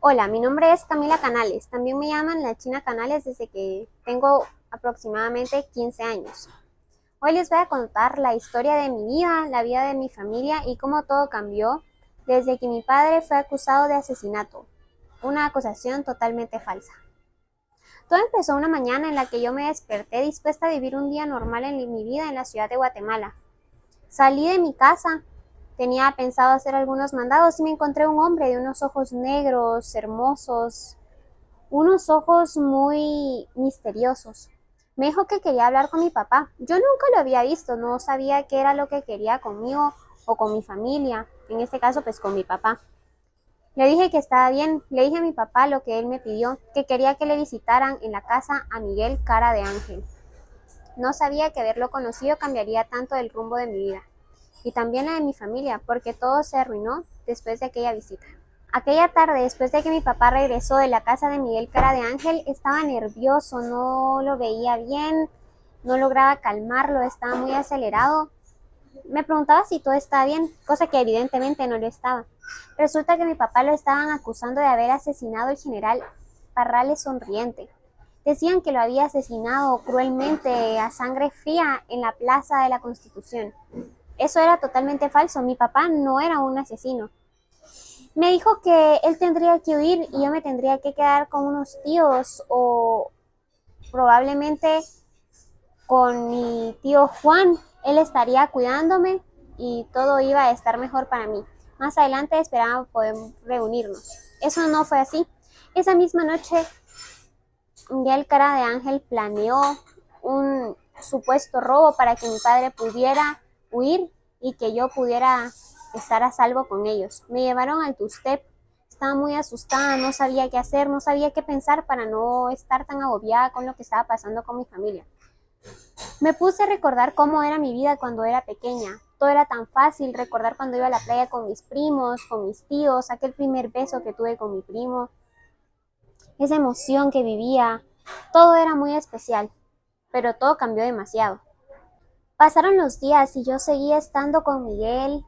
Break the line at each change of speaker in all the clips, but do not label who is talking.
Hola, mi nombre es Camila Canales. También me llaman la China Canales desde que tengo aproximadamente 15 años. Hoy les voy a contar la historia de mi vida, la vida de mi familia y cómo todo cambió desde que mi padre fue acusado de asesinato, una acusación totalmente falsa. Todo empezó una mañana en la que yo me desperté dispuesta a vivir un día normal en mi vida en la ciudad de Guatemala. Salí de mi casa, tenía pensado hacer algunos mandados y me encontré un hombre de unos ojos negros, hermosos, unos ojos muy misteriosos. Me dijo que quería hablar con mi papá. Yo nunca lo había visto, no sabía qué era lo que quería conmigo o con mi familia, en este caso pues con mi papá. Le dije que estaba bien, le dije a mi papá lo que él me pidió, que quería que le visitaran en la casa a Miguel Cara de Ángel. No sabía que haberlo conocido cambiaría tanto el rumbo de mi vida y también la de mi familia, porque todo se arruinó después de aquella visita. Aquella tarde, después de que mi papá regresó de la casa de Miguel Cara de Ángel, estaba nervioso, no lo veía bien, no lograba calmarlo, estaba muy acelerado. Me preguntaba si todo estaba bien, cosa que evidentemente no lo estaba. Resulta que mi papá lo estaban acusando de haber asesinado al general Parrales Sonriente. Decían que lo había asesinado cruelmente a sangre fría en la Plaza de la Constitución. Eso era totalmente falso, mi papá no era un asesino. Me dijo que él tendría que huir y yo me tendría que quedar con unos tíos o probablemente con mi tío Juan. Él estaría cuidándome y todo iba a estar mejor para mí. Más adelante esperábamos poder reunirnos. Eso no fue así. Esa misma noche, Miguel Cara de Ángel planeó un supuesto robo para que mi padre pudiera huir y que yo pudiera estar a salvo con ellos. Me llevaron al Tustep. Estaba muy asustada, no sabía qué hacer, no sabía qué pensar para no estar tan agobiada con lo que estaba pasando con mi familia. Me puse a recordar cómo era mi vida cuando era pequeña. Todo era tan fácil, recordar cuando iba a la playa con mis primos, con mis tíos, aquel primer beso que tuve con mi primo, esa emoción que vivía. Todo era muy especial, pero todo cambió demasiado. Pasaron los días y yo seguía estando con Miguel,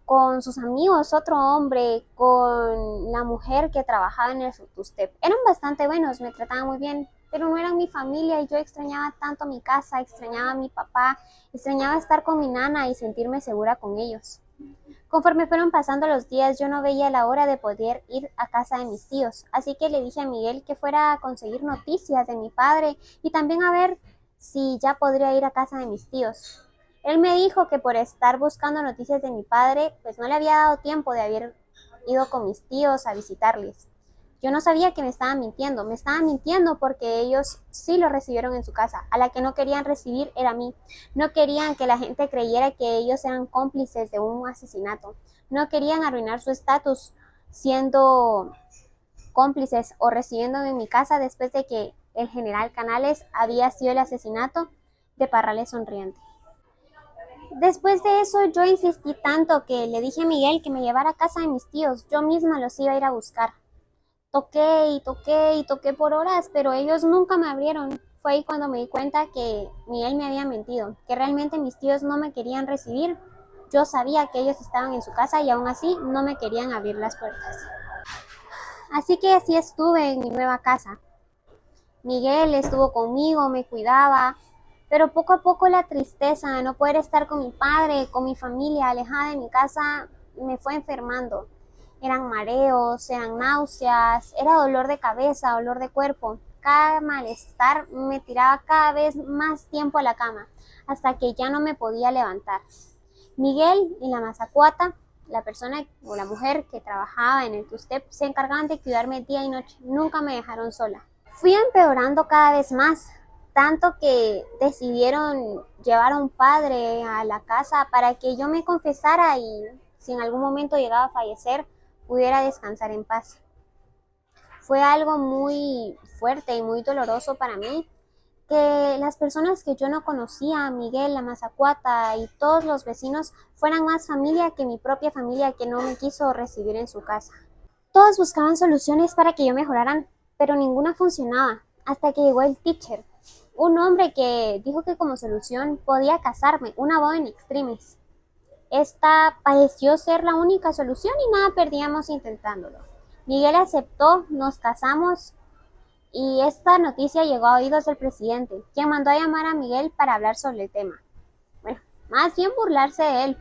con sus amigos, otro hombre, con la mujer que trabajaba en el Futustep. Eran bastante buenos, me trataban muy bien, pero no eran mi familia y yo extrañaba tanto mi casa, extrañaba a mi papá, extrañaba estar con mi nana y sentirme segura con ellos. Conforme fueron pasando los días, yo no veía la hora de poder ir a casa de mis tíos, así que le dije a Miguel que fuera a conseguir noticias de mi padre y también a ver si ya podría ir a casa de mis tíos. Él me dijo que por estar buscando noticias de mi padre, pues no le había dado tiempo de haber ido con mis tíos a visitarles. Yo no sabía que me estaban mintiendo porque ellos sí lo recibieron en su casa. A la que no querían recibir era a mí. No querían que la gente creyera que ellos eran cómplices de un asesinato. No querían arruinar su estatus siendo cómplices o recibiéndome en mi casa después de que el general Canales había sido el asesinato de Parrales Sonriente. Después de eso yo insistí tanto que le dije a Miguel que me llevara a casa de mis tíos. Yo misma los iba a ir a buscar. Toqué y toqué y toqué por horas, pero ellos nunca me abrieron. Fue ahí cuando me di cuenta que Miguel me había mentido, que realmente mis tíos no me querían recibir. Yo sabía que ellos estaban en su casa y aún así no me querían abrir las puertas. Así que así estuve en mi nueva casa. Miguel estuvo conmigo, me cuidaba, pero poco a poco la tristeza de no poder estar con mi padre, con mi familia, alejada de mi casa, me fue enfermando. Eran mareos, eran náuseas, era dolor de cabeza, dolor de cuerpo. Cada malestar me tiraba cada vez más tiempo a la cama, hasta que ya no me podía levantar. Miguel y la mazacuata, la persona o la mujer que trabajaba en el Tustep, se encargaban de cuidarme día y noche. Nunca me dejaron sola. Fui empeorando cada vez más, tanto que decidieron llevar a un padre a la casa para que yo me confesara y si en algún momento llegaba a fallecer, pudiera descansar en paz. Fue algo muy fuerte y muy doloroso para mí que las personas que yo no conocía, Miguel, la Mazacuata y todos los vecinos, fueran más familia que mi propia familia que no me quiso recibir en su casa. Todos buscaban soluciones para que yo mejorara, pero ninguna funcionaba, hasta que llegó el teacher, un hombre que dijo que como solución podía casarme, una boda en extremis. Esta pareció ser la única solución y nada perdíamos intentándolo. Miguel aceptó, nos casamos y esta noticia llegó a oídos del presidente, quien mandó a llamar a Miguel para hablar sobre el tema. Bueno, más bien burlarse de él,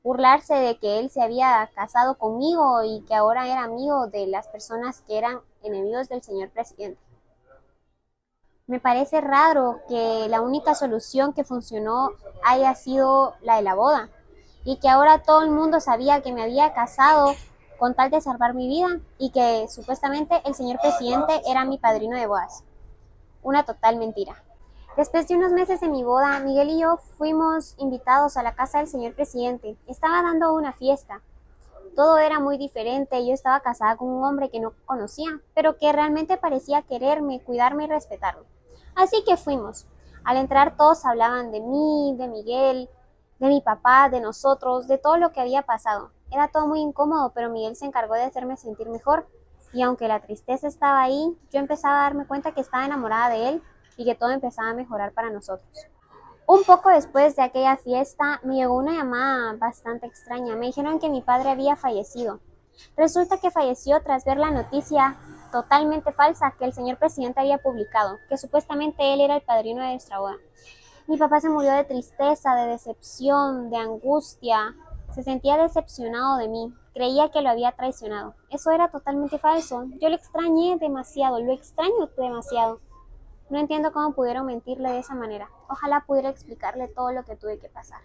burlarse de que él se había casado conmigo y que ahora era amigo de las personas que eran enemigos del señor presidente. Me parece raro que la única solución que funcionó haya sido la de la boda y que ahora todo el mundo sabía que me había casado con tal de salvar mi vida y que supuestamente el señor presidente era mi padrino de bodas. Una total mentira. Después de unos meses de mi boda, Miguel y yo fuimos invitados a la casa del señor presidente. Estaba dando una fiesta. Todo era muy diferente. Yo estaba casada con un hombre que no conocía, pero que realmente parecía quererme, cuidarme y respetarme. Así que fuimos. Al entrar todos hablaban de mí, de Miguel, de mi papá, de nosotros, de todo lo que había pasado. Era todo muy incómodo, pero Miguel se encargó de hacerme sentir mejor. Y aunque la tristeza estaba ahí, yo empezaba a darme cuenta que estaba enamorada de él y que todo empezaba a mejorar para nosotros. Un poco después de aquella fiesta me llegó una llamada bastante extraña. Me dijeron que mi padre había fallecido. Resulta que falleció tras ver la noticia totalmente falsa que el señor presidente había publicado, que supuestamente él era el padrino de nuestra boda. Mi papá se murió de tristeza, de decepción, de angustia. Se sentía decepcionado de mí. Creía que lo había traicionado. Eso era totalmente falso. Yo lo extrañé demasiado, lo extraño demasiado. No entiendo cómo pudieron mentirle de esa manera. Ojalá pudiera explicarle todo lo que tuve que pasar.